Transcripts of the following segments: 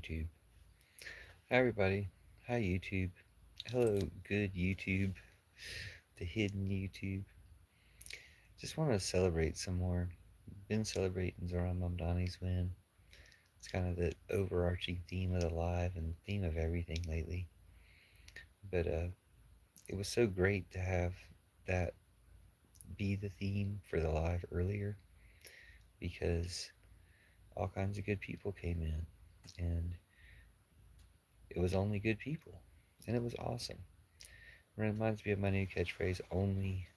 YouTube. Hi, everybody. Hi, YouTube. Hello, good YouTube. The hidden YouTube. Just want to celebrate some more. Been celebrating Zohran Mamdani's win. It's kind of the overarching theme of the live and theme of everything lately. But it was so great to have that be the theme for the live earlier because all kinds of good people came in and it was only good people. And it was awesome. It reminds me of my new catchphrase, only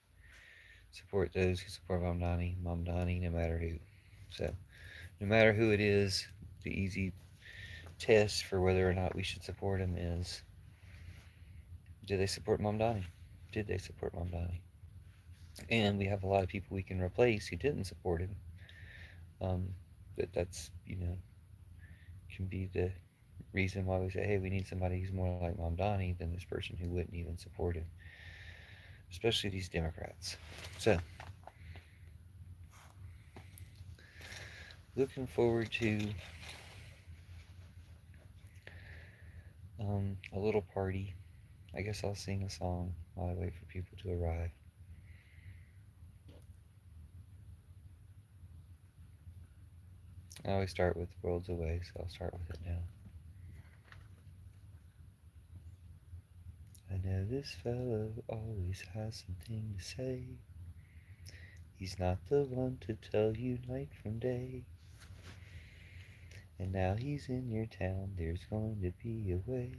support those who support Mamdani no matter who. So, no matter who it is, the easy test for whether or not we should support him is, did they support Mamdani? Did they support Mamdani? And we have a lot of people we can replace who didn't support him. That's, can be the reason why we say, hey, we need somebody who's more like Mamdani than this person who wouldn't even support him, especially these Democrats. So, looking forward to a little party. I guess I'll sing a song while I wait for people to arrive. I always start with Worlds Away, so I'll start with it now. I know this fellow always has something to say. He's not the one to tell you night from day. And now he's in your town, there's going to be a way.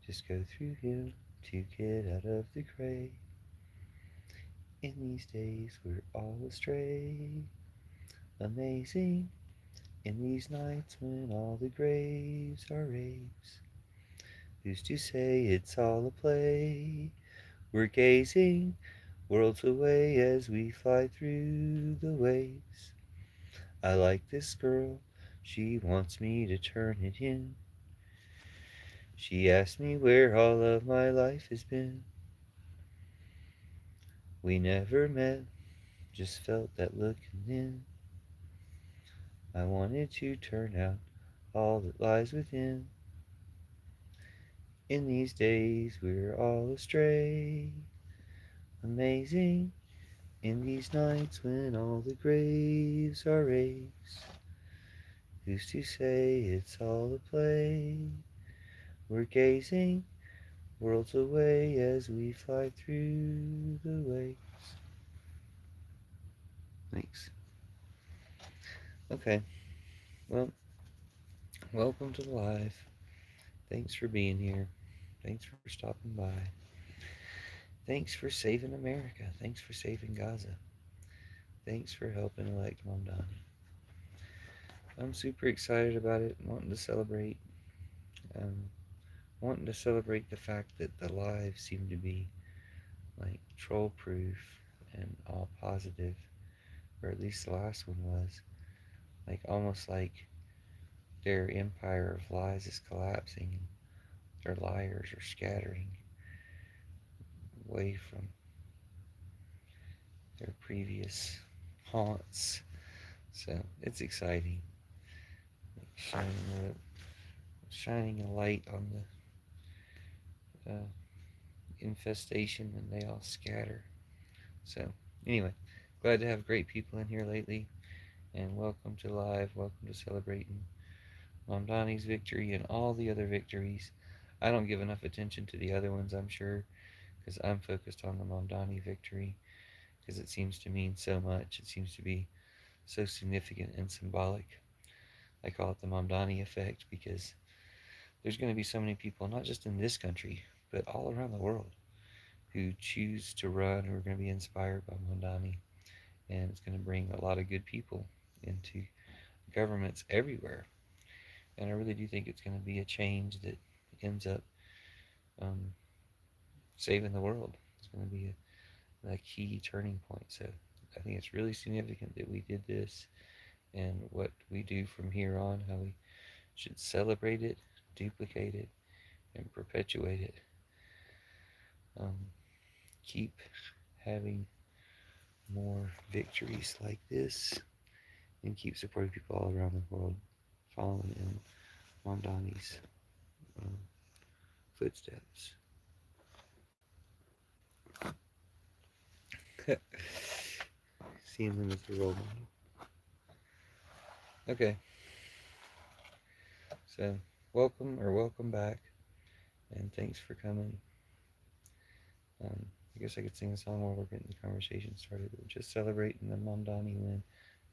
Just go through him to get out of the gray. In these days we're all astray. Amazing. In these nights when all the graves are raves. Who's to say it's all a play? We're gazing worlds away as we fly through the waves. I like this girl, she wants me to turn it in. She asked me where all of my life has been. We never met, just felt that look and then I wanted to turn out all that lies within. In these days we're all astray. Amazing. In these nights when all the graves are raised. Who's to say it's all a play? We're gazing worlds away as we fly through the waves. Thanks. Okay, well, welcome to the live. Thanks for being here. Thanks for stopping by. Thanks for saving America. Thanks for saving Gaza. Thanks for helping elect Mamdani. I'm super excited about it, wanting to celebrate. Um, Wanting to celebrate the fact that the lives seem to be like troll proof and all positive, or at least the last one was, like almost like their empire of lies is collapsing and their liars are scattering away from their previous haunts. So it's exciting, like shining a light on the infestation, and they all scatter. So anyway, glad to have great people in here lately, and welcome to live. Welcome to celebrating Mamdani's victory and all the other victories. I don't give enough attention to the other ones, I'm sure, because I'm focused on the Mamdani victory because it seems to mean so much. It seems to be so significant and symbolic. I call it the Mamdani effect because there's going to be so many people, not just in this country, but all around the world, who choose to run, who are going to be inspired by Mamdani. And it's going to bring a lot of good people into governments everywhere. And I really do think it's going to be a change that ends up um, saving the world. It's going to be a key turning point. So I think it's really significant that we did this, and what we do from here on, how we should celebrate it, duplicate it, and perpetuate it. Um, Keep having more victories like this, and keep supporting people all around the world, following in Mamdani's um, footsteps. Seeing him as a role model. Okay, so welcome back, and thanks for coming. I guess I could sing a song while we're getting the conversation started. We're just celebrating the Mamdani win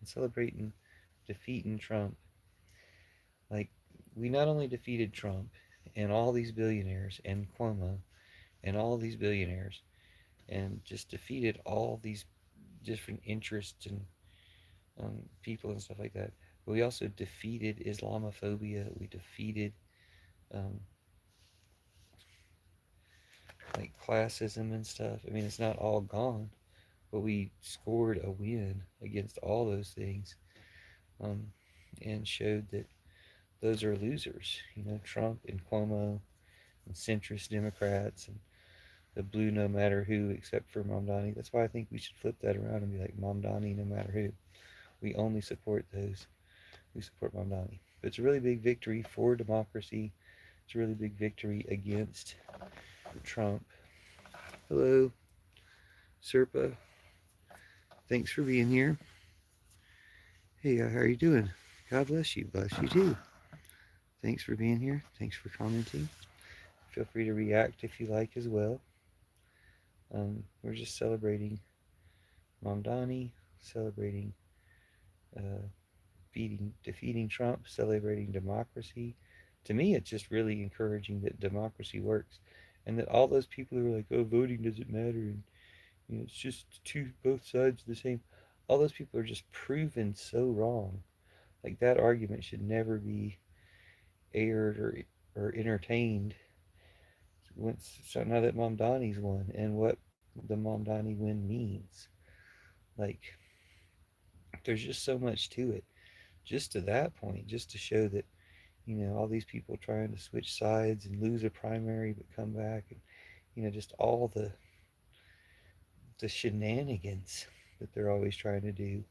and celebrating defeating Trump. Like, we not only defeated Trump and all these billionaires and Cuomo and all these billionaires and just defeated all these different interests and people and stuff like that. But we also defeated Islamophobia. We defeated um, like classism and stuff. I mean, it's not all gone, but we scored a win against all those things, um, and showed that those are losers. You know, Trump and Cuomo and centrist Democrats and the blue no matter who except for Mamdani. That's why I think we should flip that around and be like Mamdani no matter who. We only support those who support Mamdani. But it's a really big victory for democracy. It's a really big victory against Trump. Hello, Serpa. Thanks for being here. Hey, how are you doing? God bless you. Bless you too. Thanks for being here. Thanks for commenting. Feel free to react if you like as well. We're just celebrating Mamdani, celebrating defeating Trump, celebrating democracy. To me, it's just really encouraging that democracy works, and that all those people who are like, "Oh, voting doesn't matter," and it's just both sides the same. All those people are just proven so wrong. Like, that argument should never be aired or entertained. So now that Mamdani's won, and what the Mamdani win means, like, there's just so much to it. Just to that point, just to show that, all these people trying to switch sides and lose a primary but come back, and just all the shenanigans that they're always trying to do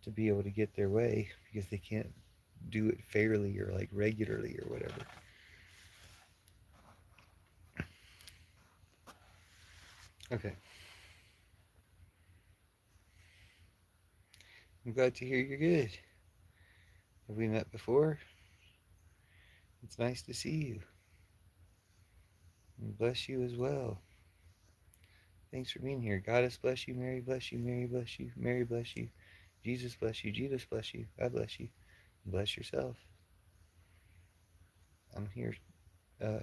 to be able to get their way because they can't do it fairly or like regularly or whatever. Okay. I'm glad to hear you're good. Have we met before? It's nice to see you. And bless you as well. Thanks for being here. Goddess bless you, Mary bless you, Mary bless you, Mary bless you, Jesus bless you, Jesus bless you, I bless you, and bless yourself. I'm here uh,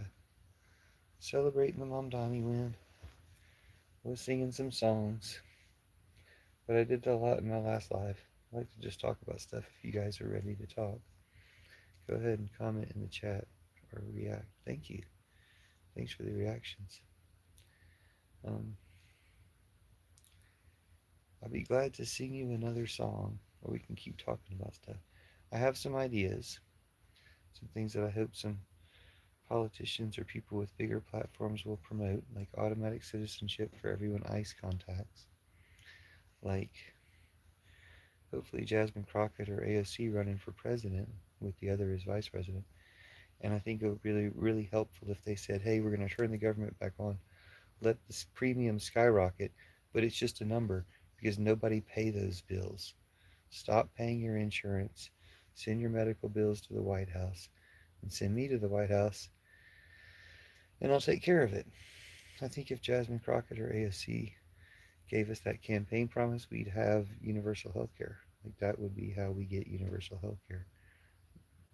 celebrating the Mamdani win. I was singing some songs, but I did that a lot in my last live. I like to just talk about stuff if you guys are ready to talk. Go ahead and comment in the chat or react. Thank you. Thanks for the reactions. I'll be glad to sing you another song, or we can keep talking about stuff. I have some ideas, some things that I hope some politicians or people with bigger platforms will promote, like automatic citizenship for everyone ICE contacts, like hopefully Jasmine Crockett or AOC running for president with the other as vice president. And I think it would be really, really helpful if they said, hey, we're going to turn the government back on, let this premium skyrocket, but it's just a number because nobody pay those bills. Stop paying your insurance, send your medical bills to the White House, and send me to the White House, and I'll take care of it. I think if Jasmine Crockett or AOC gave us that campaign promise, we'd have universal health care. Like, that would be how we get universal health care.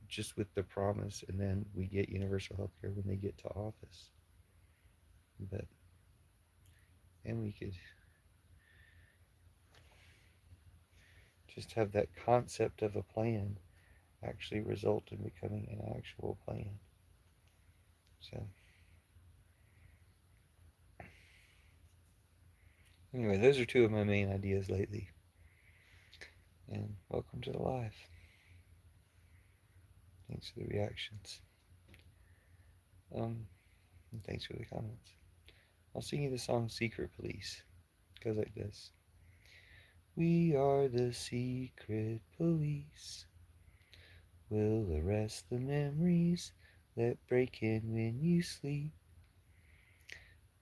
Just with the promise, and then we get universal health care when they get to office. But, and we could just have that concept of a plan actually result in becoming an actual plan. So, anyway, those are two of my main ideas lately. And welcome to the live. Thanks for the reactions. And thanks for the comments. I'll sing you the song Secret Police. It goes like this. We are the secret police. will arrest the memories that break in when you sleep.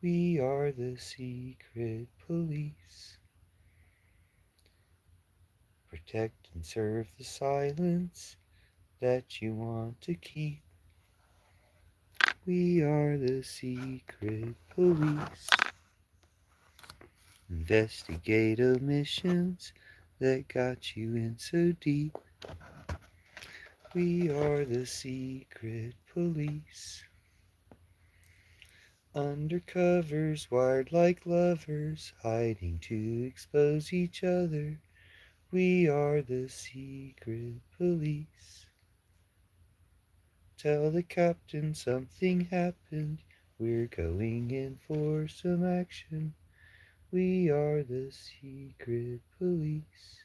We are the secret police. Protect and serve the silence that you want to keep. We are the secret police. Investigate omissions that got you in so deep. We are the secret police. Undercovers wired like lovers, hiding to expose each other. We are the secret police. Tell the captain something happened. We're going in for some action. We are the secret police.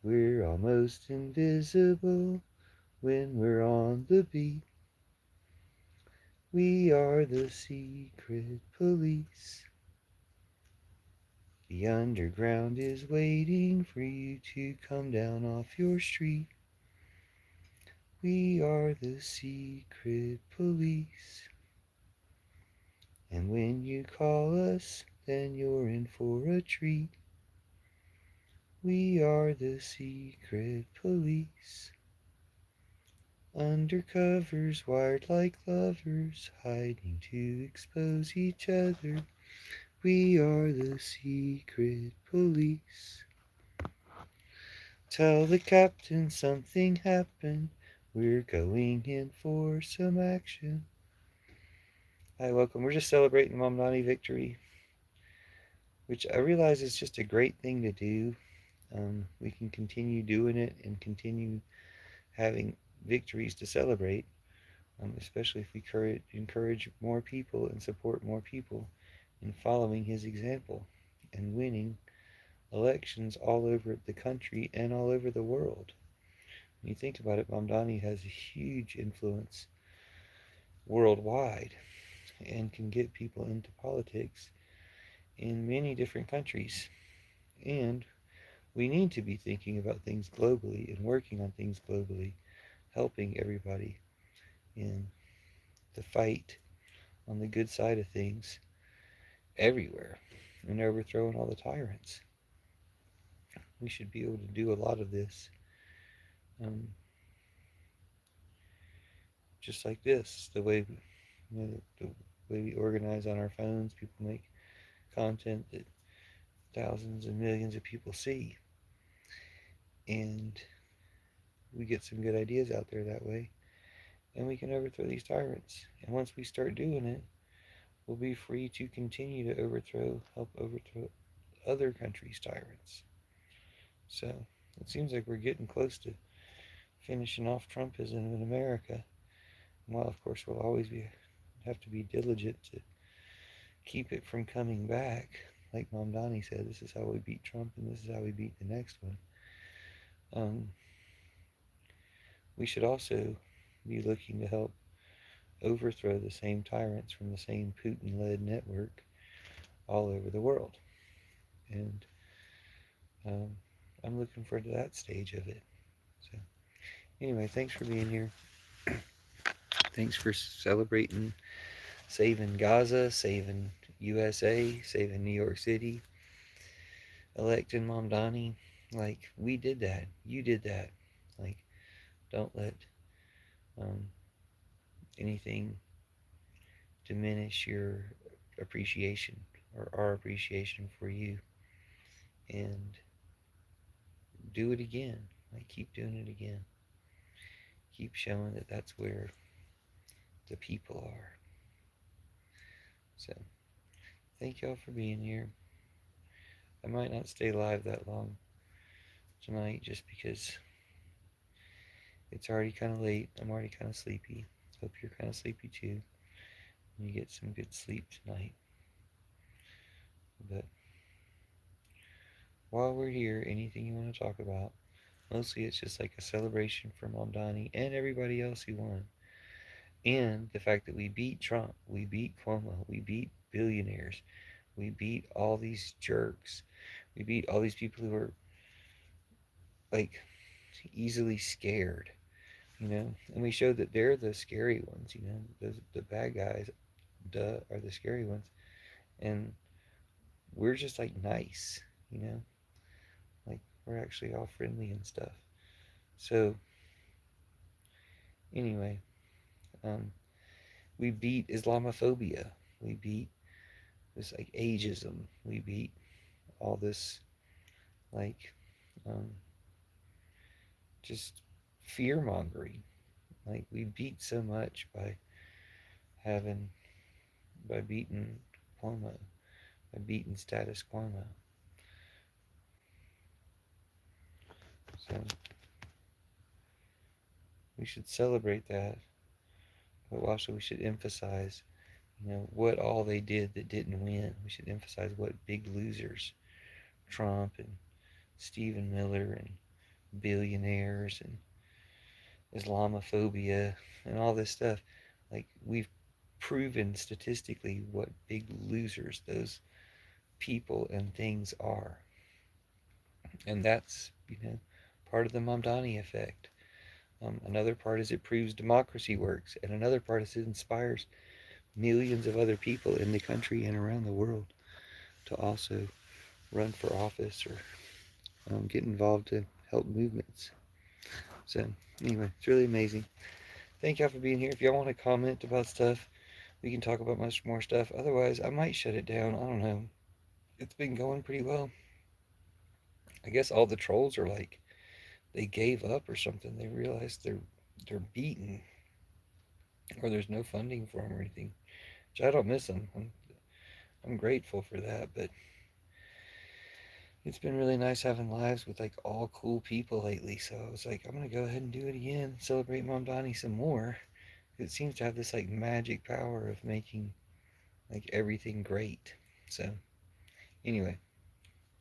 We're almost invisible when we're on the beat. We are the secret police. The underground is waiting for you to come down off your street. We are the secret police. And when you call us, then you're in for a treat. We are the secret police. Undercovers wired like lovers, hiding to expose each other. We are the secret police. Tell the captain something happened. We're going in for some action. Hi, welcome. We're just celebrating Mom Nani victory, which I realize is just a great thing to do. We can continue doing it and continue having victories to celebrate, especially if we encourage more people and support more people in following his example and winning elections all over the country and all over the world. When you think about it, Mamdani has a huge influence worldwide and can get people into politics in many different countries. And we need to be thinking about things globally and working on things globally, helping everybody in the fight on the good side of things everywhere and overthrowing all the tyrants. We should be able to do a lot of this um, just like this, the way the way we organize on our phones. People make content that thousands and millions of people see, and we get some good ideas out there that way, and we can overthrow these tyrants. And once we start doing it, we'll be free to continue to help overthrow other countries' tyrants. So it seems like we're getting close to finishing off Trumpism in America. And while of course we'll always have to be diligent to keep it from coming back, like Mamdani said, this is how we beat Trump and this is how we beat the next one. We should also be looking to help overthrow the same tyrants from the same Putin-led network all over the world. And I'm looking forward to that stage of it. So anyway, thanks for being here. Thanks for celebrating saving Gaza, saving USA, saving New York City, electing Mamdani. Like, we did that. You did that. Like, don't let um, anything diminish your appreciation or our appreciation for you. And do it again. Like, keep doing it again. Keep showing that that's where the people are. So, thank y'all for being here. I might not stay live that long tonight just because it's already kind of late. I'm already kind of sleepy. Hope you're kind of sleepy too. And you get some good sleep tonight. But while we're here, anything you want to talk about, mostly it's just like a celebration for Mamdani and everybody else who won. And the fact that we beat Trump, we beat Cuomo, we beat billionaires, we beat all these jerks, we beat all these people who are like easily scared, and we showed that they're the scary ones, the bad guys, are the scary ones, and we're just like nice, you know, like we're actually all friendly and stuff. So anyway, um, we beat Islamophobia. We beat this like ageism. We beat all this like um, just fear mongering. Like we beat so much having by beating Cuomo, by beating status Cuomo. So we should celebrate that, but also we should emphasize, what all they did that didn't win. We should emphasize what big losers Trump and Stephen Miller and billionaires and Islamophobia and all this stuff. Like we've proven statistically what big losers those people and things are. And that's, part of the Mamdani effect. Another part is it proves democracy works, and another part is it inspires millions of other people in the country and around the world to also run for office or get involved to help movements. So anyway, it's really amazing. Thank y'all for being here. If y'all want to comment about stuff, we can talk about much more stuff. Otherwise, I might shut it down. I don't know. It's been going pretty well. I guess all the trolls are like they gave up or something. They realized they're beaten, or there's no funding for them or anything. Which I don't miss them. I'm grateful for that, but it's been really nice having lives with like all cool people lately. So I was like, I'm gonna go ahead and do it again, celebrate Mom Donnie some more. It seems to have this like magic power of making like everything great. So anyway,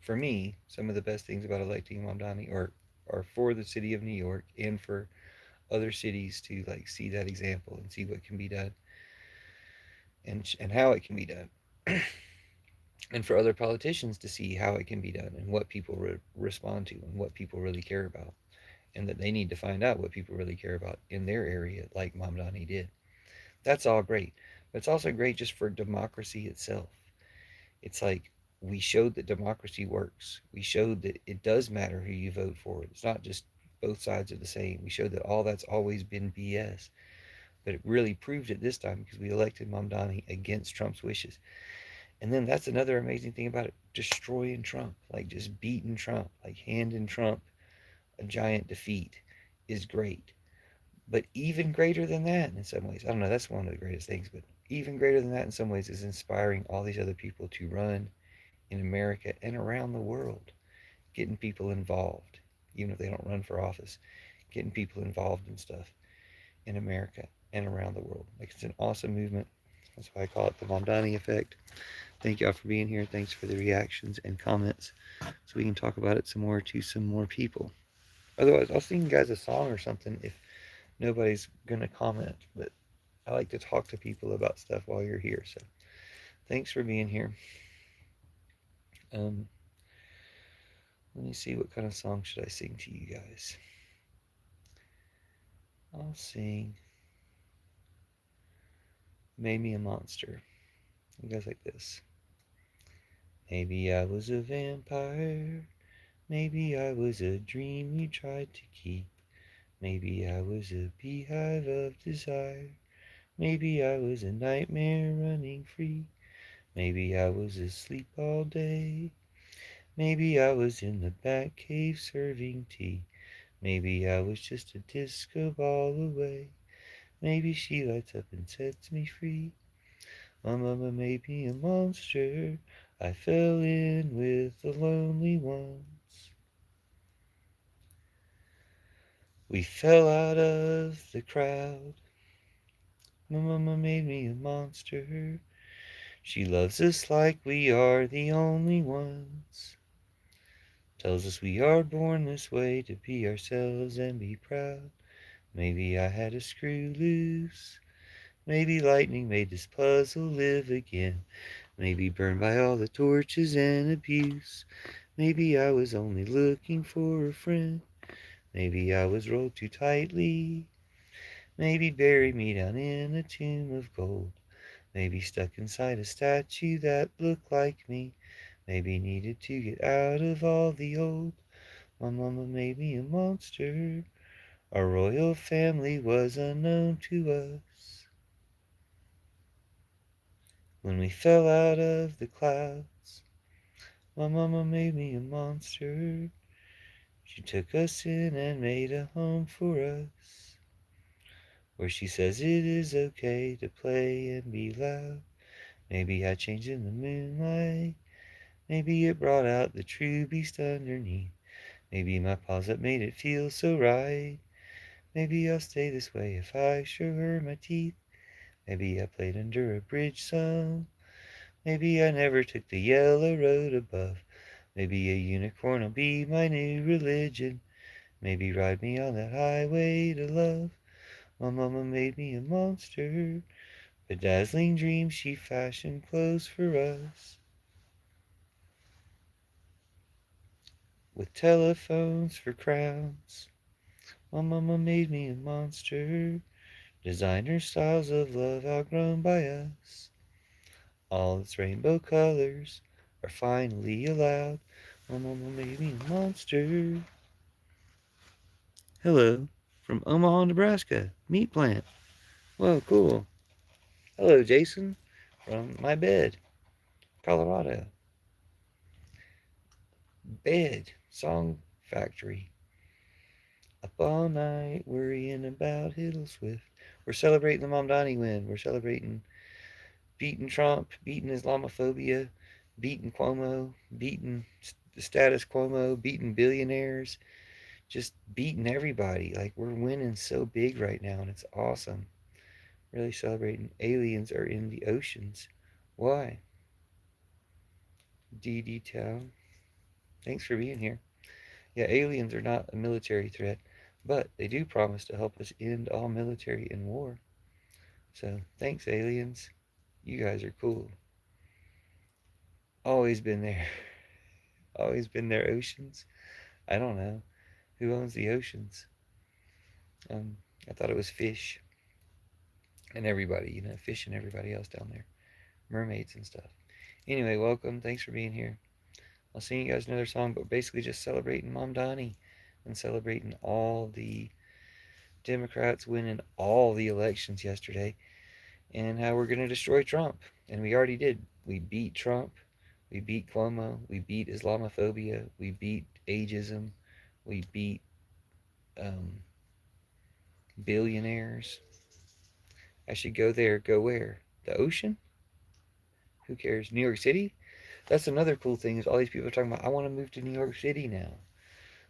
for me, some of the best things about electing Mom Donnie are for the city of New York and for other cities to like see that example and see what can be done and how it can be done. And for other politicians to see how it can be done and what people respond to and what people really care about, and that they need to find out what people really care about in their area, like Mamdani did. That's all great, but it's also great just for democracy itself. It's like we showed that democracy works. We showed that it does matter who you vote for. It's not just both sides are the same. We showed that all that's always been BS, but it really proved it this time because we elected Mamdani against Trump's wishes. And then that's another amazing thing about it, destroying Trump, like just beating Trump, like handing Trump a giant defeat is great. But even greater than that in some ways, I don't know, that's one of the greatest things, but even greater than that in some ways is inspiring all these other people to run in America and around the world, getting people involved, even if they don't run for office, getting people involved in stuff in America and around the world. Like it's an awesome movement. That's why I call it the Mamdani effect. Thank y'all for being here. Thanks for the reactions and comments so we can talk about it some more to some more people. Otherwise, I'll sing you guys a song or something if nobody's going to comment. But I like to talk to people about stuff while you're here. So thanks for being here. Um, Let me see, what kind of song should I sing to you guys? I'll sing Made Me a Monster. You guys like this? Maybe I was a vampire. Maybe I was a dream you tried to keep. Maybe I was a beehive of desire. Maybe I was a nightmare running free. Maybe I was asleep all day. Maybe I was in the back cave serving tea. Maybe I was just a disco ball away. Maybe she lights up and sets me free. My mama made me a monster. I fell in with the lonely ones. We fell out of the crowd. My mama made me a monster. She loves us like we are the only ones. Tells us we are born this way to be ourselves and be proud. Maybe I had a screw loose. Maybe lightning made this puzzle live again. Maybe burned by all the torches and abuse. Maybe I was only looking for a friend. Maybe I was rolled too tightly. Maybe bury me down in a tomb of gold. Maybe stuck inside a statue that looked like me. Maybe needed to get out of all the old. My mama made me a monster. Our royal family was unknown to us. When we fell out of the clouds, my mama made me a monster. She took us in and made a home for us, where she says it is okay to play and be loud. Maybe I changed in the moonlight. Maybe it brought out the true beast underneath. Maybe my paws that made it feel so right. Maybe I'll stay this way if I show her my teeth. Maybe I played under a bridge some. Maybe I never took the yellow road above. Maybe a unicorn will be my new religion. Maybe ride me on that highway to love. My mama made me a monster. Bedazzling dreams she fashioned clothes for us. With telephones for crowns. My mama made me a monster. Designer styles of love outgrown by us. All its rainbow colors are finally allowed. My mama made me a monster. Hello, from Omaha, Nebraska. Meat plant. Whoa, cool. Hello, Jason, from my bed, Colorado. Bed, Song Factory. Up all night, worrying about Hiddle Swift. We're celebrating the Mamdani win. We're celebrating beating Trump, beating Islamophobia, beating Cuomo, beating the status Cuomo, beating billionaires, just beating everybody. Like, we're winning so big right now, and it's awesome. Really celebrating. Aliens are in the oceans. Why? DD Town. Thanks for being here. Yeah, aliens are not a military threat, but they do promise to help us end all military and war. So, thanks, aliens. You guys are cool. Always been there. Always been there, oceans. I don't know. Who owns the oceans? Um, I thought it was fish and everybody, fish and everybody else down there. Mermaids and stuff. Anyway, welcome. Thanks for being here. I'll sing you guys another song, but basically just celebrating Mom Donnie and celebrating all the Democrats winning all the elections yesterday and how we're going to destroy Trump. And we already did. We beat Trump. We beat Cuomo. We beat Islamophobia. We beat ageism. We beat um, billionaires. I should go there. Go where? The ocean? Who cares? New York City? That's another cool thing is all these people are talking about, I want to move to New York City now.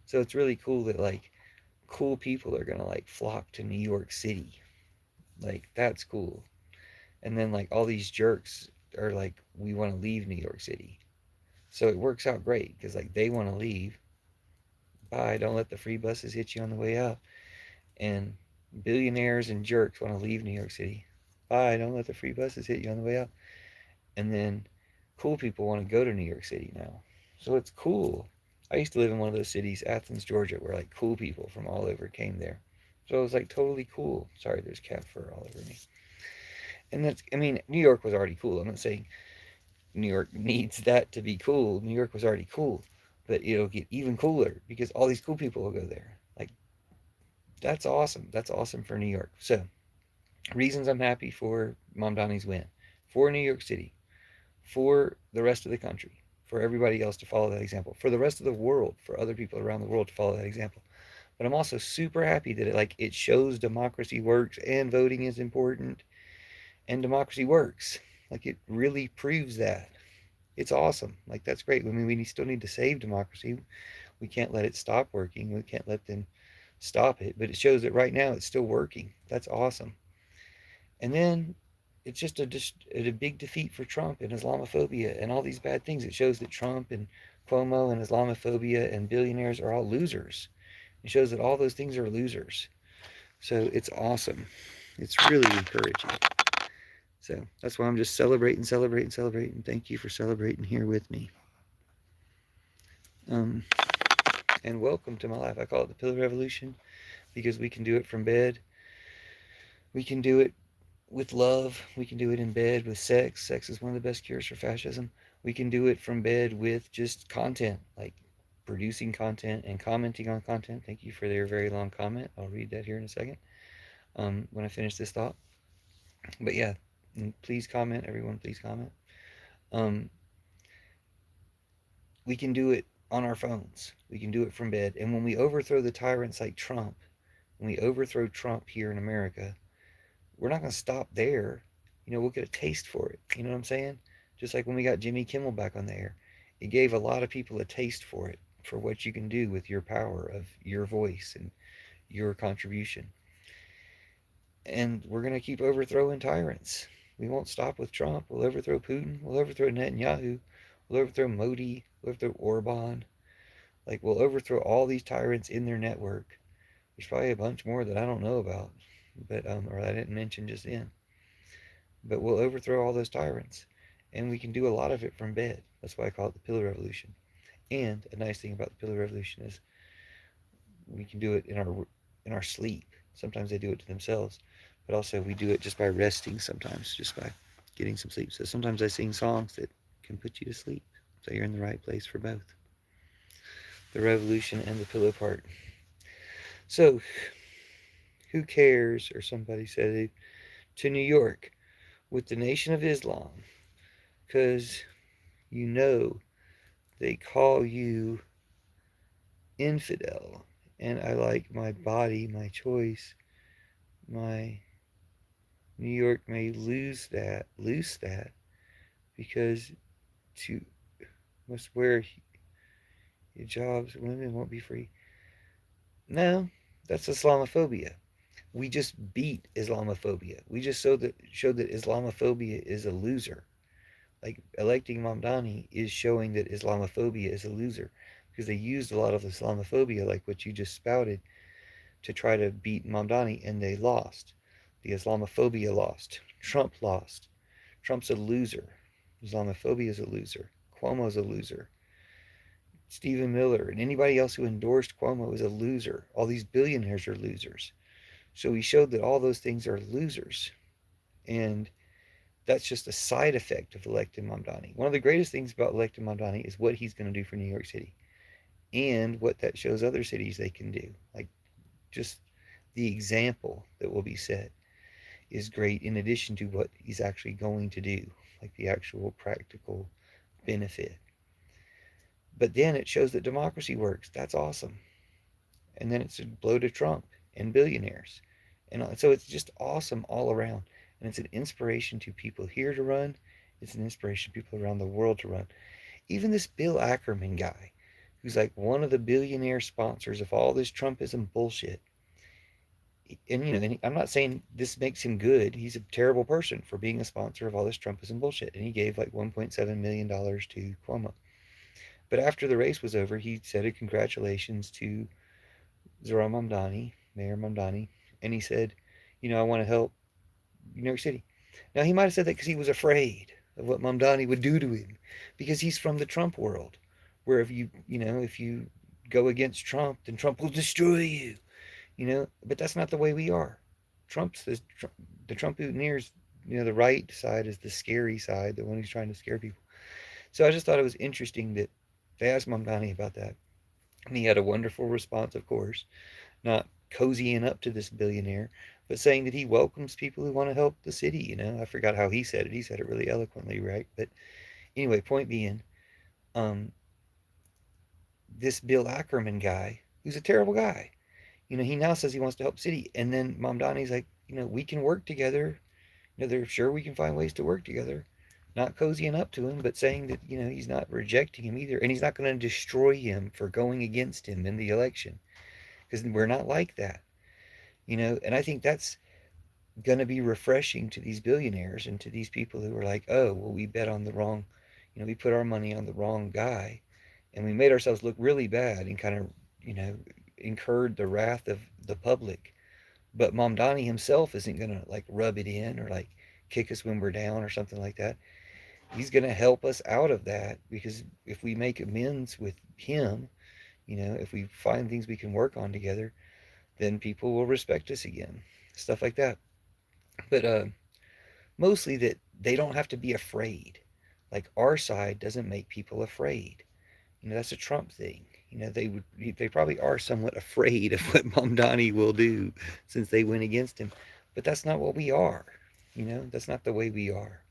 So it's really cool that like cool people are going to like flock to New York City. Like that's cool. And then like all these jerks are like, we want to leave New York City. So it works out great because like they want to leave. Bye. Don't let the free buses hit you on the way out. And billionaires and jerks want to leave New York City. Bye. Don't let the free buses hit you on the way out. And then cool people want to go to New York City now. So it's cool. I used to live in one of those cities, Athens, Georgia, where like cool people from all over came there. So it was like totally cool. Sorry, there's cat fur all over me. And that's, I mean, New York was already cool. I'm not saying New York needs that to be cool. New York was already cool. But it'll get even cooler because all these cool people will go there. Like, that's awesome. That's awesome for New York. So, reasons I'm happy for Mom Donnie's win. For New York City. For the rest of the country. For everybody else to follow that example. For the rest of the world. For other people around the world to follow that example. But I'm also super happy that it shows democracy works and voting is important and democracy works. Like it really proves that. It's awesome. Like that's great. I mean, we still need to save democracy. We can't let it stop working. We can't let them stop it. But it shows that right now it's still working. That's awesome. And then it's just a big defeat for Trump and Islamophobia and all these bad things. It shows that Trump and Cuomo and Islamophobia and billionaires are all losers. It shows that all those things are losers. So it's awesome. It's really encouraging. So that's why I'm just celebrating, celebrating, celebrating. Thank you for celebrating here with me. and welcome to my life. I call it the Pillar Revolution because we can do it from bed. We can do it with love. We can do it in bed with sex. Sex is one of the best cures for fascism. We can do it from bed with just content, like producing content and commenting on content. Thank you for your very long comment. I'll read that here in a second when I finish this thought. But yeah, please comment, everyone. Please comment. Um, we can do it on our phones. We can do it from bed. And when we overthrow the tyrants like Trump, when we overthrow Trump here in America, we're not going to stop there. We'll get a taste for it. You know what I'm saying? Just like when we got Jimmy Kimmel back on the air, it gave a lot of people a taste for it, for what you can do with your power of your voice and your contribution. And we're going to keep overthrowing tyrants. We won't stop with Trump. We'll overthrow Putin. We'll overthrow Netanyahu. We'll overthrow Modi. We'll overthrow Orban. Like, we'll overthrow all these tyrants in their network. There's probably a bunch more that I don't know about, but or I didn't mention just then. But we'll overthrow all those tyrants, and we can do a lot of it from bed. That's why I call it the Pillar Revolution. And a nice thing about the Pillar Revolution is we can do it in our sleep. Sometimes they do it to themselves, but also we do it just by resting. Sometimes just by getting some sleep. So sometimes I sing songs that can put you to sleep, so you're in the right place for both the revolution and the pillow part. So who cares? Or somebody said it, to New York with the Nation of Islam, because you know they call you infidel, and I like my body, my choice, my New York may loose that, because to must wear hijabs, women won't be free. No, that's Islamophobia. We just beat Islamophobia. We just showed that Islamophobia is a loser. Like, electing Mamdani is showing that Islamophobia is a loser, because they used a lot of Islamophobia, like what you just spouted, to try to beat Mamdani, and they lost. The Islamophobia lost. Trump lost. Trump's a loser. Islamophobia is a loser. Cuomo's a loser. Stephen Miller and anybody else who endorsed Cuomo is a loser. All these billionaires are losers. So he showed that all those things are losers. And that's just a side effect of electing Mamdani. One of the greatest things about electing Mamdani is what he's going to do for New York City, and what that shows other cities they can do. Like, just the example that will be set is great, in addition to what he's actually going to do, like the actual practical benefit. But then it shows that democracy works. That's awesome. And then it's a blow to Trump and billionaires. And so it's just awesome all around. And it's an inspiration to people here to run. It's an inspiration to people around the world to run. Even this Bill Ackerman guy, who's like one of the billionaire sponsors of all this Trumpism bullshit. And I'm not saying this makes him good. He's a terrible person for being a sponsor of all this Trumpism bullshit. And he gave like $1.7 million to Cuomo. But after the race was over, he said a congratulations to Zohran Mamdani, Mayor Mamdani, and he said, I want to help New York City. Now, he might have said that because he was afraid of what Mamdani would do to him, because he's from the Trump world, where if you go against Trump, then Trump will destroy you. But that's not the way we are. The Trump boutonnieres, the right side is the scary side, the one who's trying to scare people. So I just thought it was interesting that they asked Mamdani about that, and he had a wonderful response, of course, not cozying up to this billionaire, but saying that he welcomes people who want to help the city. I forgot how he said it. He said it really eloquently, right? But anyway, point being, um, this Bill Ackerman guy, who's a terrible guy, he now says he wants to help the city, and then Mamdani's like, we can work together. They're sure we can find ways to work together. Not cozying up to him, but saying that, he's not rejecting him either, and he's not going to destroy him for going against him in the election, because we're not like that. And I think that's going to be refreshing to these billionaires and to these people who are like, oh, well, we bet on the wrong, we put our money on the wrong guy, and we made ourselves look really bad, and kind of, incurred the wrath of the public. But Mamdani himself isn't going to like rub it in, or like kick us when we're down or something like that. He's going to help us out of that, because if we make amends with him, If we find things we can work on together, then people will respect us again. Stuff like that. But mostly that they don't have to be afraid. Like our side doesn't make people afraid. That's a Trump thing. They probably are somewhat afraid of what Mamdani will do since they went against him. But that's not what we are. That's not the way we are.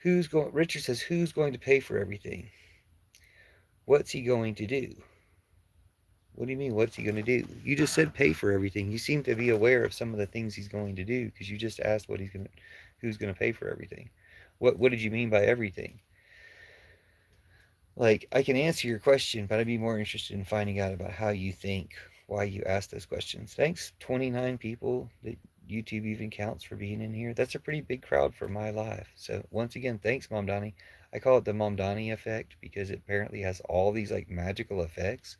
Richard says, who's going to pay for everything? What's he going to do? What do you mean, what's he going to do? You just said pay for everything. You seem to be aware of some of the things he's going to do because you just asked who's going to pay for everything. What did you mean by everything? Like, I can answer your question, but I'd be more interested in finding out about how you think, why you ask those questions. Thanks, 29 people that YouTube even counts for being in here. That's a pretty big crowd for my live. So once again, thanks, Mom Donnie. I call it the Mom Donnie effect because it apparently has all these like magical effects.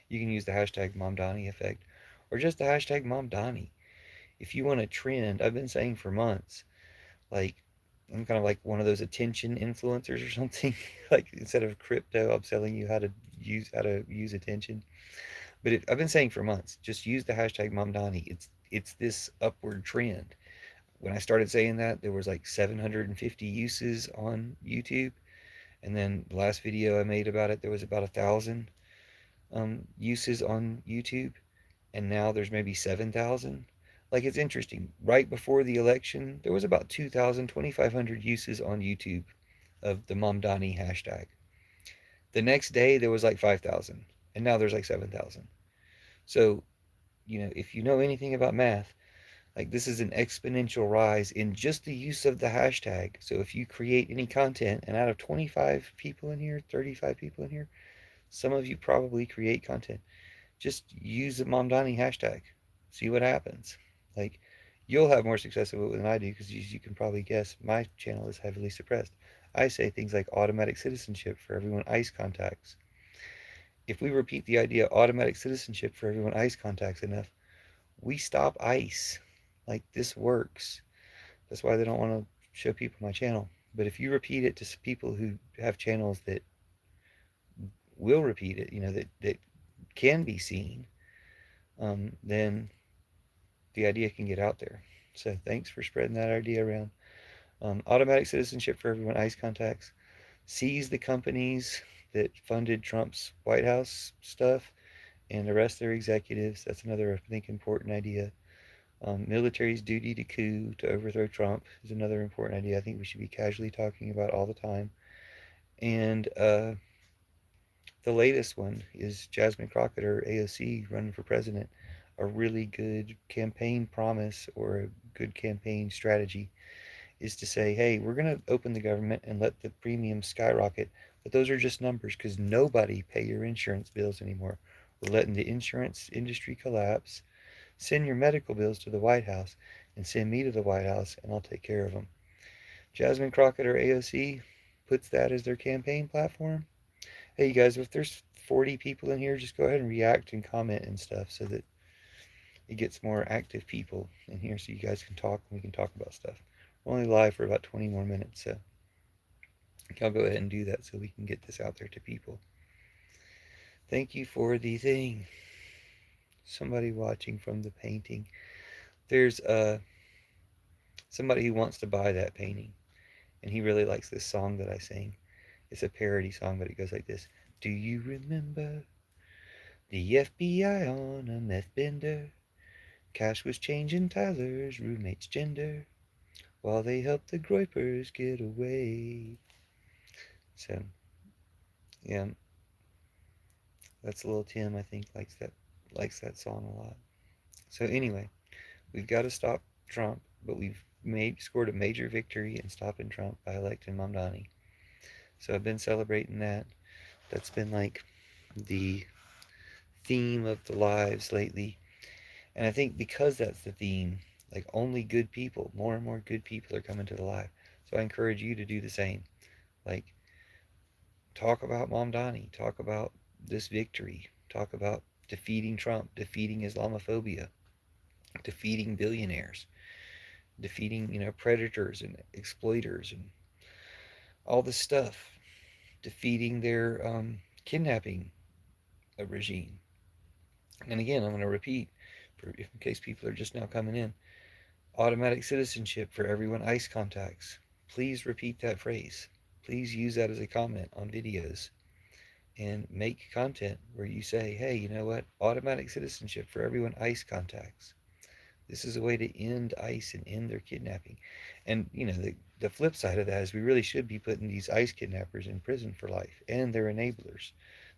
You can use the hashtag Mom Donnie effect or just the hashtag Mom Donnie. If you want a trend, I've been saying for months, like I'm kind of like one of those attention influencers or something. Like instead of crypto, I'm telling you how to use attention. But I've been saying for months, just use the hashtag MomDonnie. It's this upward trend. When I started saying that, there was like 750 uses on YouTube, and then the last video I made about it, there was about 1,000 uses on YouTube, and now there's maybe 7,000. Like it's interesting. Right before the election, there was about 2,000, 2,500 uses on YouTube of the Mamdani hashtag. The next day, there was like 5,000, and now there's like 7,000. So, if you know anything about math, like this is an exponential rise in just the use of the hashtag. So if you create any content, and out of 25 people in here, 35 people in here, some of you probably create content. Just use the Mamdani hashtag. See what happens. Like, you'll have more success with it than I do because you can probably guess my channel is heavily suppressed. I say things like automatic citizenship for everyone ICE contacts. If we repeat the idea automatic citizenship for everyone ICE contacts enough, we stop ICE. Like, this works. That's why they don't want to show people my channel. But if you repeat it to people who have channels that will repeat it, that can be seen, then the idea can get out there. So thanks for spreading that idea around. Automatic citizenship for everyone ICE contacts. Seize the companies that funded Trump's White House stuff and arrest their executives. That's another, I think, important idea. Military's duty to coup to overthrow Trump is another important idea I think we should be casually talking about all the time. And the latest one is Jasmine Crockett, or AOC, running for president. A really good campaign promise or a good campaign strategy is to say, hey, we're going to open the government and let the premiums skyrocket, but those are just numbers because nobody pay your insurance bills anymore. We're letting the insurance industry collapse. Send your medical bills to the White House and send me to the White House and I'll take care of them. Jasmine Crockett, or AOC, puts that as their campaign platform. Hey, you guys, if there's 40 people in here, just go ahead and react and comment and stuff so that it gets more active people in here so you guys can talk and we can talk about stuff. We're only live for about 20 more minutes, so I'll go ahead and do that so we can get this out there to people. Thank you for the thing. Somebody watching from the painting. There's somebody who wants to buy that painting, and he really likes this song that I sing. It's a parody song, but it goes like this. Do you remember the FBI on a meth bender? Cash was changing Tyler's roommate's gender while they helped the Groypers get away. So, yeah, that's little Tim, I think, likes that song a lot. So anyway, we've got to stop Trump, but we've scored a major victory in stopping Trump by electing Mamdani. So I've been celebrating that. That's been like the theme of the lives lately. And I think because that's the theme, like only good people, more and more good people are coming to the live. So I encourage you to do the same. Like, talk about Mamdani, talk about this victory, talk about defeating Trump, defeating Islamophobia, defeating billionaires, defeating, predators and exploiters and all this stuff, defeating their kidnapping a regime. And again, I'm going to repeat, in case people are just now coming in, automatic citizenship for everyone ICE contacts. Please repeat that phrase. Please use that as a comment on videos and make content where you say, hey, you know what? Automatic citizenship for everyone ICE contacts. This is a way to end ICE and end their kidnapping. And, the flip side of that is we really should be putting these ICE kidnappers in prison for life and their enablers.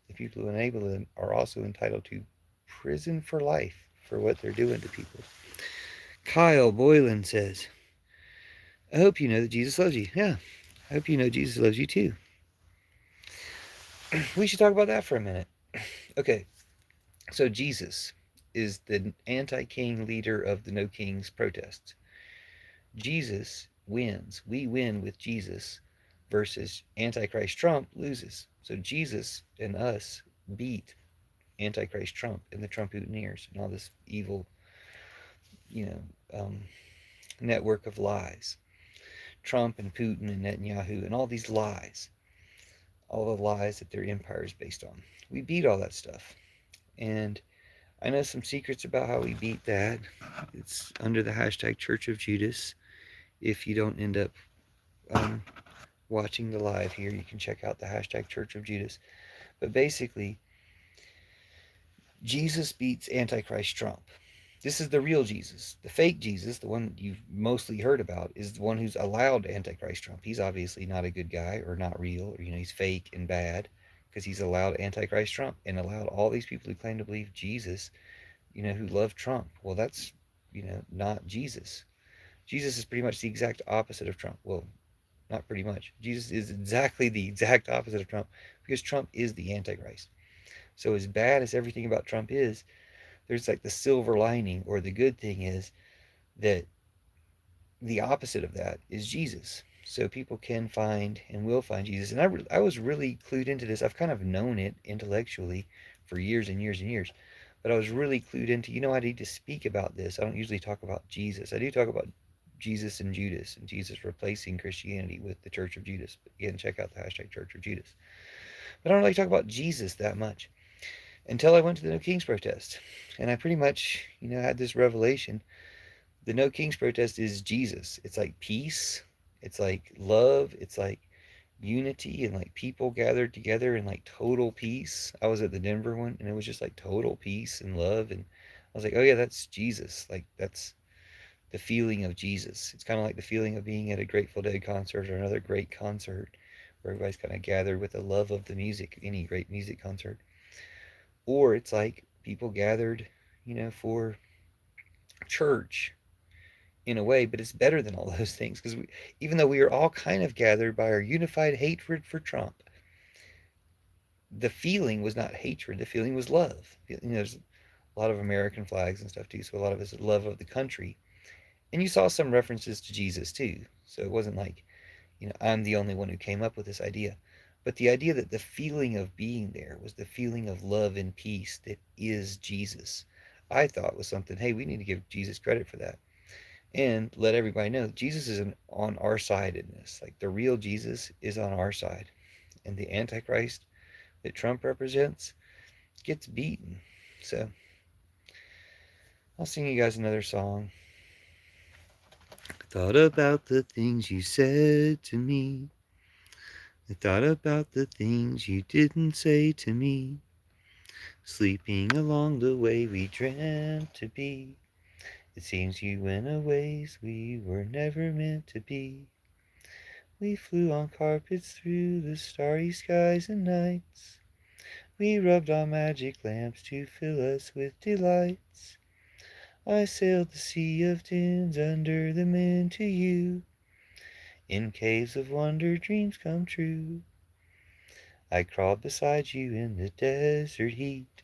The people who enable them are also entitled to prison for life for what they're doing to people. Kyle Boylan says, I hope you know that Jesus loves you. Yeah, I hope you know Jesus loves you too. We should talk about that for a minute. Okay, so Jesus is the anti-king leader of the No Kings protests. Jesus wins. We win with Jesus versus Antichrist Trump loses. So Jesus and us beat Antichrist Trump and the Trump-Mutineers and all this evil, you know, network of lies. Trump and Putin and Netanyahu and all these lies, all the lies that their empire is based on. We beat all that stuff. And I know some secrets about how we beat that. It's under the hashtag Church of Judas. If you don't end up watching the live here, you can check out the hashtag Church of Judas. But basically, Jesus beats Antichrist Trump. This is the real Jesus. The fake Jesus, the one you've mostly heard about, is the one who's allowed Antichrist Trump. He's obviously not a good guy or not real, or he's fake and bad because he's allowed Antichrist Trump and allowed all these people who claim to believe Jesus, who love Trump. Well, that's, not Jesus. Jesus is pretty much the exact opposite of Trump. Well, not pretty much. Jesus is exactly the exact opposite of Trump because Trump is the Antichrist. So as bad as everything about Trump is, there's like the silver lining, or the good thing is that the opposite of that is Jesus. So people can find and will find Jesus. And I was really clued into this. I've kind of known it intellectually for years and years and years. But I was really clued into, I need to speak about this. I don't usually talk about Jesus. I do talk about Jesus and Judas and Jesus replacing Christianity with the Church of Judas. But again, check out the hashtag Church of Judas. But I don't really talk about Jesus that much until I went to the No Kings protest. And I pretty much, had this revelation. The No Kings protest is Jesus. It's like peace. It's like love. It's like unity and like people gathered together in like total peace. I was at the Denver one and it was just like total peace and love. And I was like, oh yeah, that's Jesus. Like that's the feeling of Jesus. It's kind of like the feeling of being at a Grateful Dead concert or another great concert where everybody's kind of gathered with the love of the music, any great music concert. Or it's like people gathered, for church in a way, but it's better than all those things because even though we are all kind of gathered by our unified hatred for Trump, the feeling was not hatred. The feeling was love. There's a lot of American flags and stuff too, so a lot of it's love of the country. And you saw some references to Jesus too, so it wasn't like, I'm the only one who came up with this idea. But the idea that the feeling of being there was the feeling of love and peace that is Jesus, I thought was something, hey, we need to give Jesus credit for that. And let everybody know Jesus is on our side in this. Like the real Jesus is on our side. And the Antichrist that Trump represents gets beaten. So I'll sing you guys another song. Thought about the things you said to me. I thought about the things you didn't say to me. Sleeping along the way we dreamt to be. It seems you went a ways we were never meant to be. We flew on carpets through the starry skies and nights. We rubbed on magic lamps to fill us with delights. I sailed the sea of dunes under the moon to you. In caves of wonder dreams come true. I crawled beside you in the desert heat.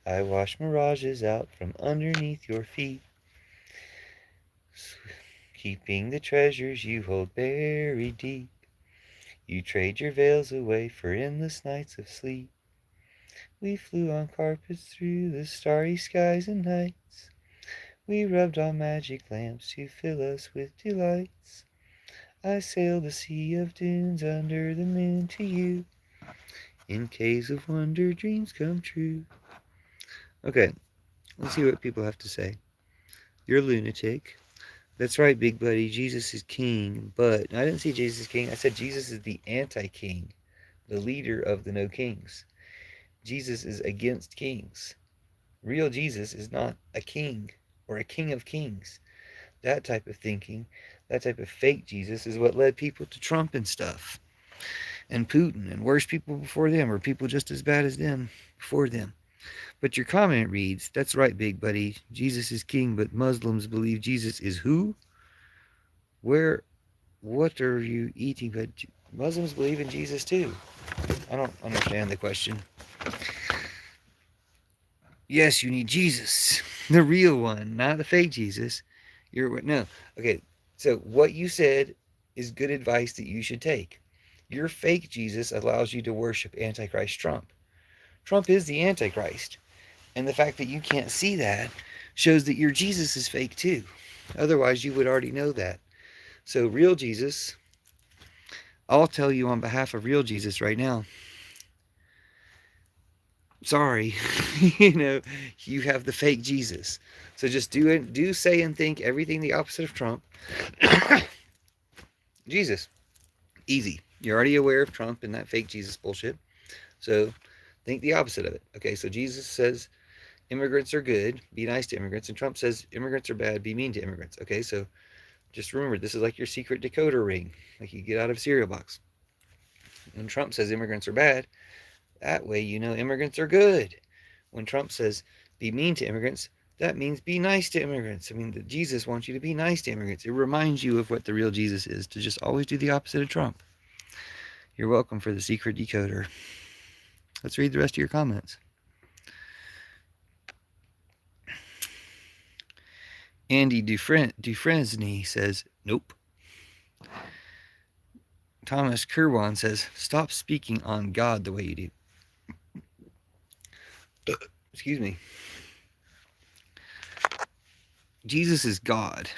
I washed mirages out from underneath your feet. Keeping the treasures you hold buried deep. You trade your veils away for endless nights of sleep. We flew on carpets through the starry skies and nights. We rubbed on magic lamps to fill us with delights. I sailed the sea of dunes under the moon to you. In case of wonder, dreams come true. Okay, let's see what people have to say. You're a lunatic. That's right, big buddy. Jesus is king. But I didn't say Jesus is king. I said Jesus is the anti-king, the leader of the no kings. Jesus is against kings. Real Jesus is not a king or a king of kings. That type of thinking, that type of fake Jesus is what led people to Trump and stuff, and Putin, and worse people before them, or people just as bad as them before them. But your comment reads, that's right, big buddy. Jesus is king, but Muslims believe Jesus is who? Where? What are you eating? But Muslims believe in Jesus too. I don't understand the question. Yes, you need Jesus, the real one, not the fake Jesus. You're no. Okay, so what you said is good advice that you should take. Your fake Jesus allows you to worship Antichrist Trump. Trump is the Antichrist. And the fact that you can't see that shows that your Jesus is fake too. Otherwise, you would already know that. So, real Jesus, I'll tell you on behalf of real Jesus right now. Sorry, you have the fake Jesus. So just do, say, and think everything the opposite of Trump. Jesus, easy. You're already aware of Trump and that fake Jesus bullshit. So think the opposite of it. Okay, so Jesus says immigrants are good, be nice to immigrants, and Trump says immigrants are bad, be mean to immigrants. Okay, so just remember, this is like your secret decoder ring, like you get out of a cereal box. When Trump says immigrants are bad, that way you know immigrants are good. When Trump says be mean to immigrants, that means be nice to immigrants. I mean, Jesus wants you to be nice to immigrants. It reminds you of what the real Jesus is, to just always do the opposite of Trump. You're welcome for the secret decoder. Let's read the rest of your comments. Andy Dufresne says, nope. Thomas Kirwan says, stop speaking on God the way you do. Excuse me. Jesus is God.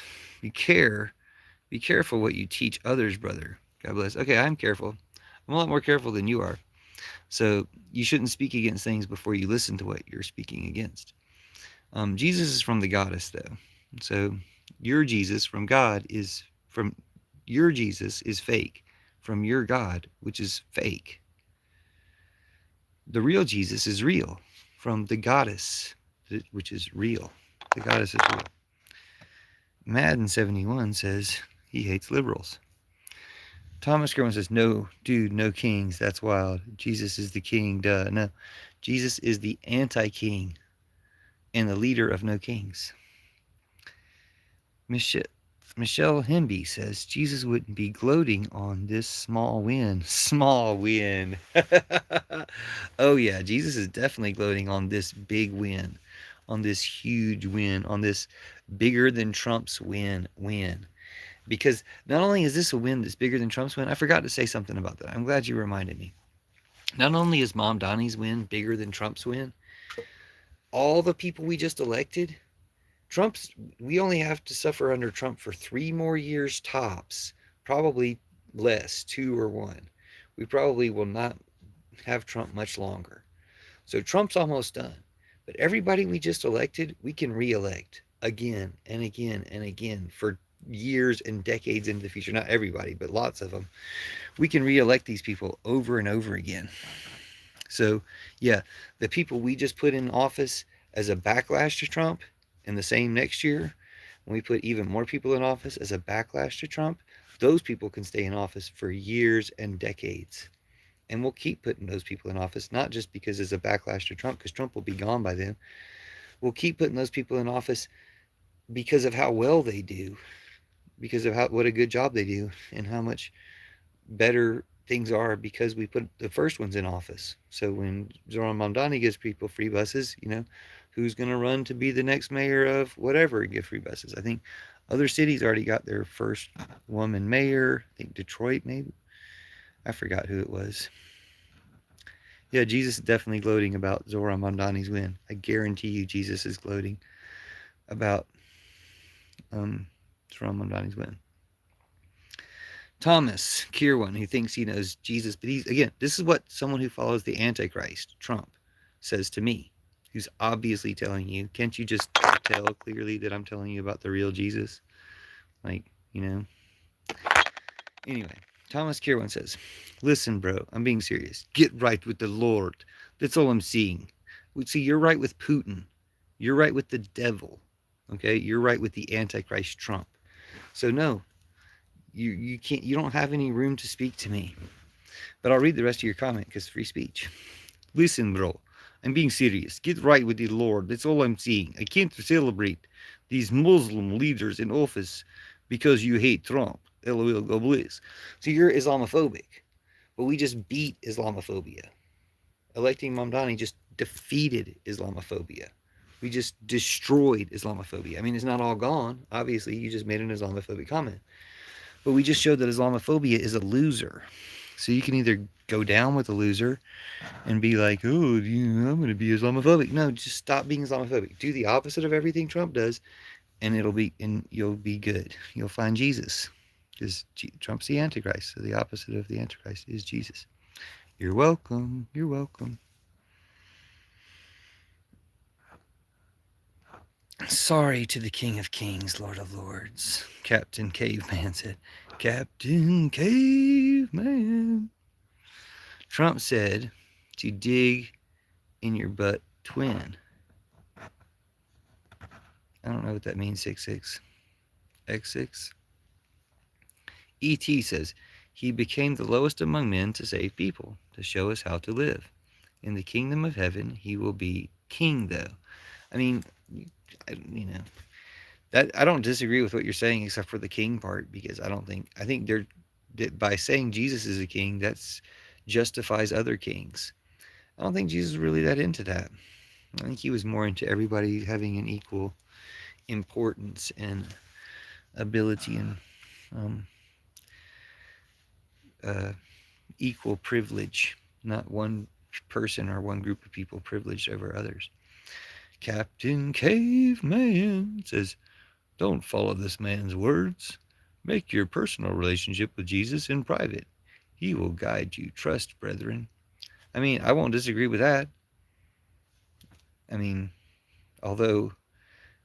Be careful what you teach others, brother. God bless. Okay, I'm careful. I'm a lot more careful than you are. So you shouldn't speak against things before you listen to what you're speaking against. Jesus is from the goddess, though. So your Jesus from God is from your Jesus is fake from your God, which is fake. The real Jesus is real from the goddess, which is real. The goddess is real. Madden 71 says he hates liberals. Thomas Gerwin says, no, dude, no kings. That's wild. Jesus is the king. Duh. No. Jesus is the anti-king and the leader of no kings. Michelle Hemby says, Jesus wouldn't be gloating on this small win. Small win. Oh, yeah. Jesus is definitely gloating on this big win, on this huge win, on this bigger than Trump's win. Because not only is this a win that's bigger than Trump's win, I forgot to say something about that. I'm glad you reminded me. Not only is Mom Donnie's win bigger than Trump's win, all the people we just elected, we only have to suffer under Trump for 3 more years tops, probably less, 2 or 1. We probably will not have Trump much longer. So Trump's almost done. But everybody we just elected, we can re-elect again and again and again for years and decades into the future. Not everybody, but lots of them. We can re-elect these people over and over again. So, yeah, the people we just put in office as a backlash to Trump, and the same next year, when we put even more people in office as a backlash to Trump, those people can stay in office for years and decades. And we'll keep putting those people in office, not just because it's a backlash to Trump, because Trump will be gone by then. We'll keep putting those people in office because of how well they do, because of what a good job they do, and how much better things are because we put the first ones in office. So when Zohran Mamdani gives people free buses, who's going to run to be the next mayor of whatever and give free buses? I think other cities already got their first woman mayor. I think Detroit, maybe. I forgot who it was. Yeah, Jesus is definitely gloating about Zohran Mamdani's win. I guarantee you Jesus is gloating about Zohran Mamdani's win. Thomas Kirwan, who thinks he knows Jesus, but again, this is what someone who follows the Antichrist, Trump, says to me, who's obviously telling you, can't you just tell clearly that I'm telling you about the real Jesus? Like, you know. Anyway, Thomas Kirwan says, listen, bro, I'm being serious. Get right with the Lord. That's all I'm seeing. See, you're right with Putin. You're right with the devil. Okay? You're right with the Antichrist Trump. So no, you don't have any room to speak to me. But I'll read the rest of your comment because free speech. Listen, bro, I'm being serious. Get right with the Lord. That's all I'm seeing. I can't celebrate these Muslim leaders in office because you hate Trump. LOL, go bliss. So you're Islamophobic. But we just beat Islamophobia. Electing Mamdani just defeated Islamophobia. We just destroyed Islamophobia. I mean, it's not all gone. Obviously, you just made an Islamophobic comment. But we just showed that Islamophobia is a loser. So you can either go down with a loser and be like, oh, I'm going to be Islamophobic. No, just stop being Islamophobic. Do the opposite of everything Trump does, and you'll be good. You'll find Jesus. Because Trump's the Antichrist. So the opposite of the Antichrist is Jesus. You're welcome. You're welcome. Sorry to the King of Kings, Lord of Lords. Captain Caveman said, Captain Caveman. Trump said to dig in your butt twin. I don't know what that means, 66. X6. E.T. says, he became the lowest among men to save people, to show us how to live. In the kingdom of heaven, he will be king, though. I mean, that I don't disagree with what you're saying, except for the king part, because I think by saying Jesus is a king, that's justifies other kings. I don't think Jesus was really that into that. I think he was more into everybody having an equal importance and ability and equal privilege, not one person or one group of people privileged over others. Captain Caveman says, don't follow this man's words. Make your personal relationship with Jesus in private. He will guide you. Trust, brethren. I mean, I won't disagree with that. I mean, although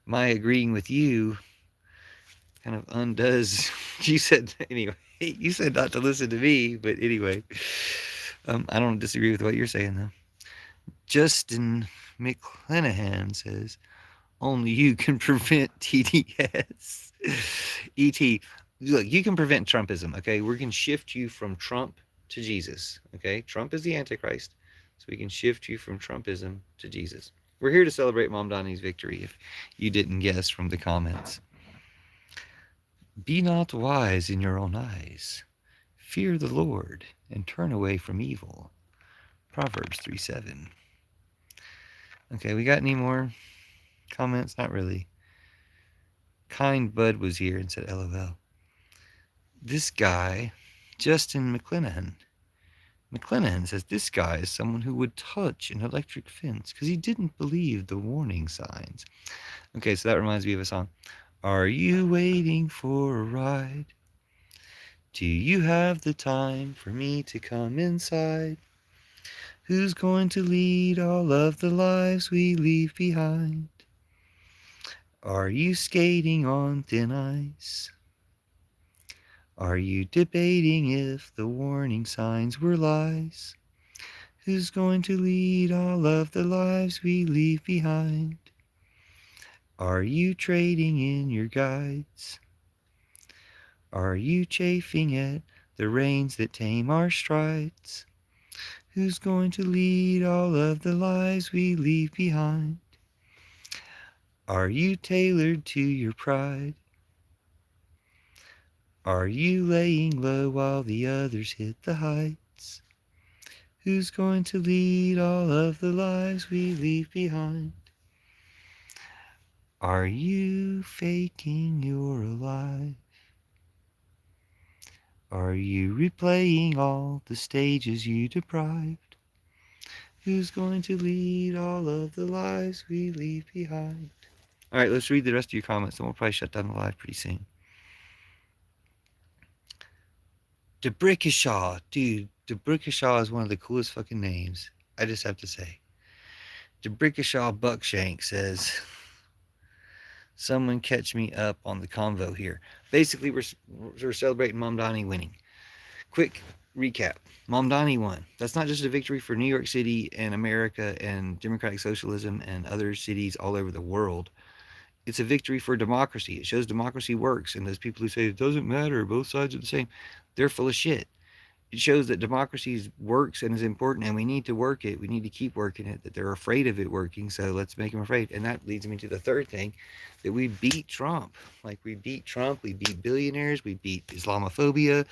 my agreeing with you kind of undoes. You said, anyway, you said not to listen to me, but anyway, I don't disagree with what you're saying, though. Justin McClanahan says, only you can prevent TDS. ET, look, you can prevent Trumpism, okay? We can shift you from Trump to Jesus, okay? Trump is the Antichrist, so we can shift you from Trumpism to Jesus. We're here to celebrate Mamdani's victory, if you didn't guess from the comments. Be not wise in your own eyes. Fear the Lord and turn away from evil. Proverbs 3:7. Okay, we got any more comments? Not really. Kind Bud was here and said LOL. This guy, Justin McClanahan says this guy is someone who would touch an electric fence because he didn't believe the warning signs. Okay, so that reminds me of a song. Are you waiting for a ride? Do you have the time for me to come inside? Who's going to lead all of the lives we leave behind? Are you skating on thin ice? Are you debating if the warning signs were lies? Who's going to lead all of the lives we leave behind? Are you trading in your guides? Are you chafing at the reins that tame our strides? Who's going to lead all of the lives we leave behind? Are you tailored to your pride? Are you laying low while the others hit the heights? Who's going to lead all of the lives we leave behind? Are you faking you're alive? Are you replaying all the stages you deprived? Who's going to lead all of the lives we leave behind? All right, let's read the rest of your comments, and we'll probably shut down the live pretty soon. Debrickashaw, dude. Debrickashaw is one of the coolest fucking names. I just have to say. Debrickashaw Buckshank says, "Someone catch me up on the convo here." Basically, we're celebrating Mamdani winning. Quick recap: Mamdani won. That's not just a victory for New York City and America and democratic socialism and other cities all over the world. It's a victory for democracy. It shows democracy works. And those people who say it doesn't matter, both sides are the same, they're full of shit. It shows that democracy works and is important, and we need to work it. We need to keep working it. That they're afraid of it working, so let's make them afraid. And that leads me to the third thing: that we beat Trump. Like, we beat Trump, we beat billionaires, we beat Islamophobia,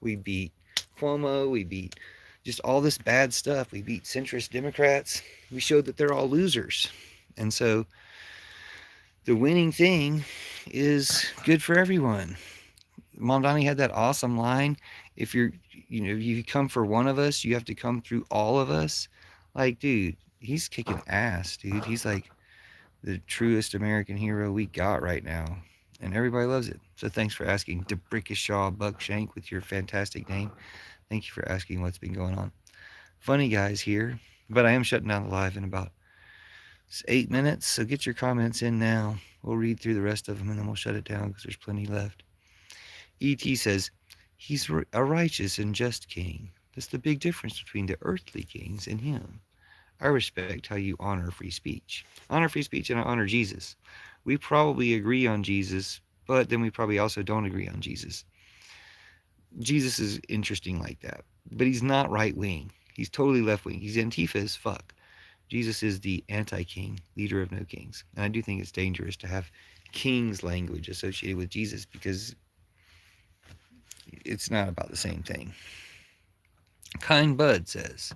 we beat Cuomo, we beat just all this bad stuff. We beat centrist Democrats. We showed that they're all losers, and so the winning thing is good for everyone. Mamdani had that awesome line: if you come for one of us, you have to come through all of us. Like, dude, he's kicking ass, dude. He's like the truest American hero we got right now, and everybody loves it. So thanks for asking, Debrickashaw Buckshank, with your fantastic name. Thank you for asking what's been going on. Funny guys here, but I am shutting down the live in about 8 minutes, so get your comments in now. We'll read through the rest of them, and then we'll shut it down because there's plenty left. E.T. says, "He's a righteous and just king. That's the big difference between the earthly kings and him. I respect how you honor free speech. Honor free speech, and I honor Jesus. We probably agree on Jesus, but then we probably also don't agree on Jesus. Jesus is interesting like that, but he's not right-wing. He's totally left-wing. He's Antifa as fuck. Jesus is the anti-king, leader of no kings. And I do think it's dangerous to have king's language associated with Jesus, because it's not about the same thing." Kind Bud says,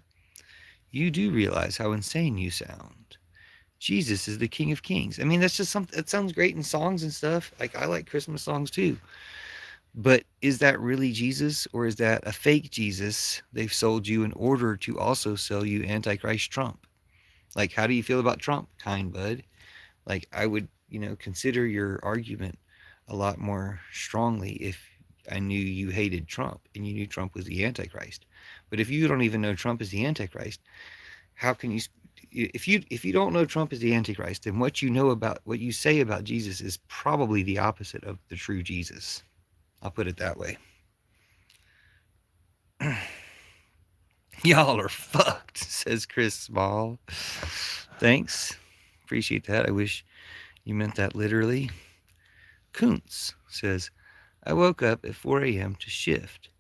"You do realize how insane you sound. Jesus is the King of Kings." I mean, that's just something that sounds great in songs and stuff. Like, I like Christmas songs too. But is that really Jesus, or is that a fake Jesus they've sold you in order to also sell you Antichrist Trump? Like, how do you feel about Trump, Kind Bud? Like, I would, consider your argument a lot more strongly if I knew you hated Trump and you knew Trump was the Antichrist. But if you don't even know Trump is the Antichrist, how can you? If you don't know Trump is the Antichrist, then what you say about Jesus is probably the opposite of the true Jesus. I'll put it that way. "Y'all are fucked," says Chris Small. Thanks. Appreciate that. I wish you meant that literally. Kuntz says, "I woke up at 4 a.m. to shit.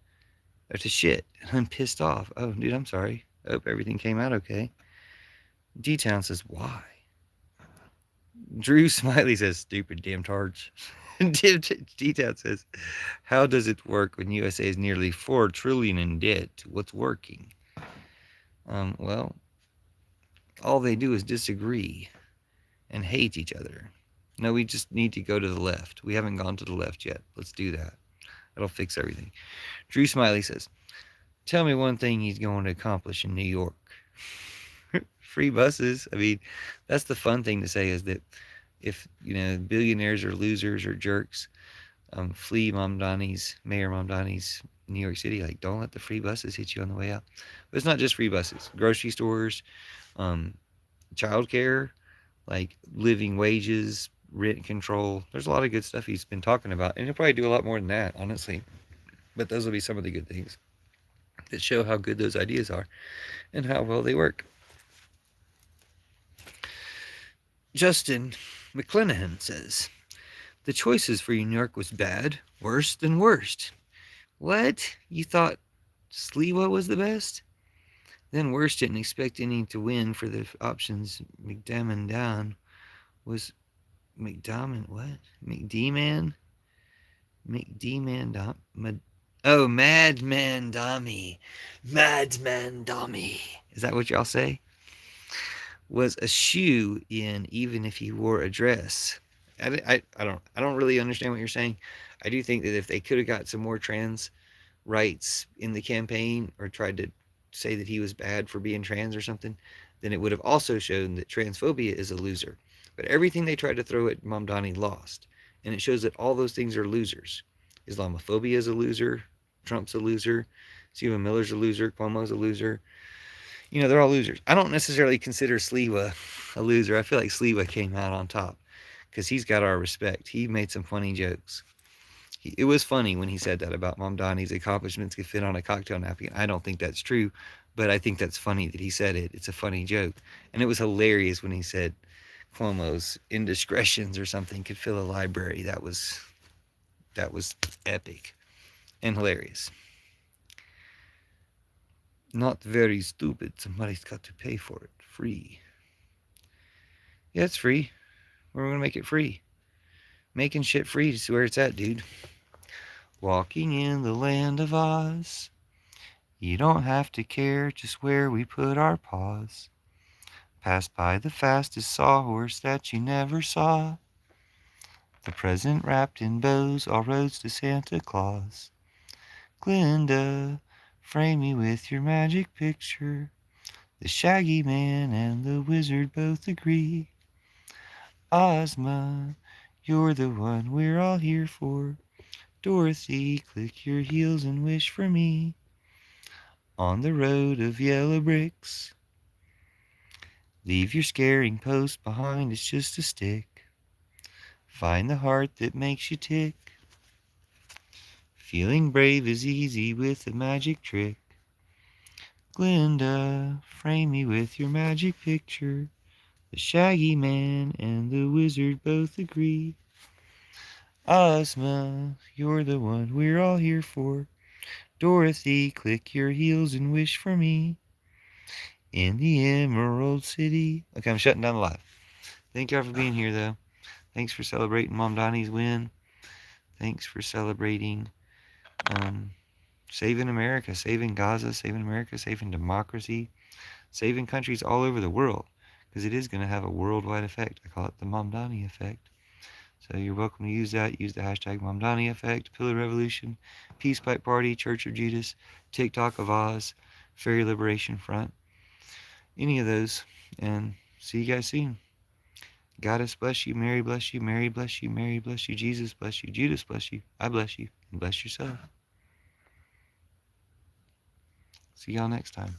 I'm pissed off. Oh, dude, I'm sorry. I hope everything came out okay." D-Town says, "Why?" Drew Smiley says, "Stupid damn tards." D-Town says, "How does it work when USA is nearly $4 trillion in debt? What's working?" Well, all they do is disagree and hate each other. No, we just need to go to the left. We haven't gone to the left yet. Let's do that. That'll fix everything. Drew Smiley says, "Tell me one thing he's going to accomplish in New York." Free buses. I mean, that's the fun thing to say, is that if, billionaires are losers or jerks, flee Mayor Mamdani's New York City. Like, don't let the free buses hit you on the way out. But it's not just free buses. Grocery stores, childcare, like living wages, rent control. There's a lot of good stuff he's been talking about, and he'll probably do a lot more than that, honestly. But those will be some of the good things that show how good those ideas are and how well they work. Justin McClenahan says, "The choices for New York was bad, worse than worst." What? You thought Sliwa was the best? Then worse didn't expect any to win for the options. McDaman down was McDaman what? McD-Man? Oh, Madman Dami. Madman Dami. Is that what y'all say? Was a shoe in, even if he wore a dress. I don't really understand what you're saying. I do think that if they could have got some more trans rights in the campaign, or tried to say that he was bad for being trans or something, then it would have also shown that transphobia is a loser. But everything they tried to throw at Mamdani lost. And it shows that all those things are losers. Islamophobia is a loser. Trump's a loser. Stephen Miller's a loser. Cuomo's a loser. They're all losers. I don't necessarily consider Sliwa a loser. I feel like Sliwa came out on top because he's got our respect. He made some funny jokes. It was funny when he said that about Mom Donnie's accomplishments could fit on a cocktail napkin. I don't think that's true, but I think that's funny that he said it. It's a funny joke. And it was hilarious when he said Cuomo's indiscretions or something could fill a library. That was epic and hilarious. Not very stupid. Somebody's got to pay for it. Free. Yeah, it's free. We're going to make it free. Making shit free is where it's at, dude. Walking in the land of Oz. You don't have to care just where we put our paws. Passed by the fastest sawhorse that you never saw. The present wrapped in bows, all roads to Santa Claus. Glinda, frame me with your magic picture. The Shaggy Man and the Wizard both agree. Ozma, you're the one we're all here for. Dorothy, click your heels and wish for me. On the road of yellow bricks. Leave your scaring post behind, it's just a stick. Find the heart that makes you tick. Feeling brave is easy with a magic trick. Glinda, frame me with your magic picture. The Shaggy Man and the Wizard both agree. Ozma, you're the one we're all here for. Dorothy, click your heels and wish for me. In the Emerald City. Okay, I'm shutting down the live. Thank y'all for being here, though. Thanks for celebrating Mom Donnie's win. Thanks for celebrating saving America, saving Gaza, saving America, saving democracy, saving countries all over the world. Because it is going to have a worldwide effect. I call it the Mom Donnie effect. So you're welcome to use that. Use the hashtag Mom Donnie effect, Pillar Revolution, Peace Pipe Party, Church of Judas, TikTok of Oz, Fairy Liberation Front. Any of those. And see you guys soon. Goddess bless you, Mary bless you, Mary bless you, Mary bless you, Jesus bless you, Judas bless you, I bless you, and bless yourself. See y'all next time.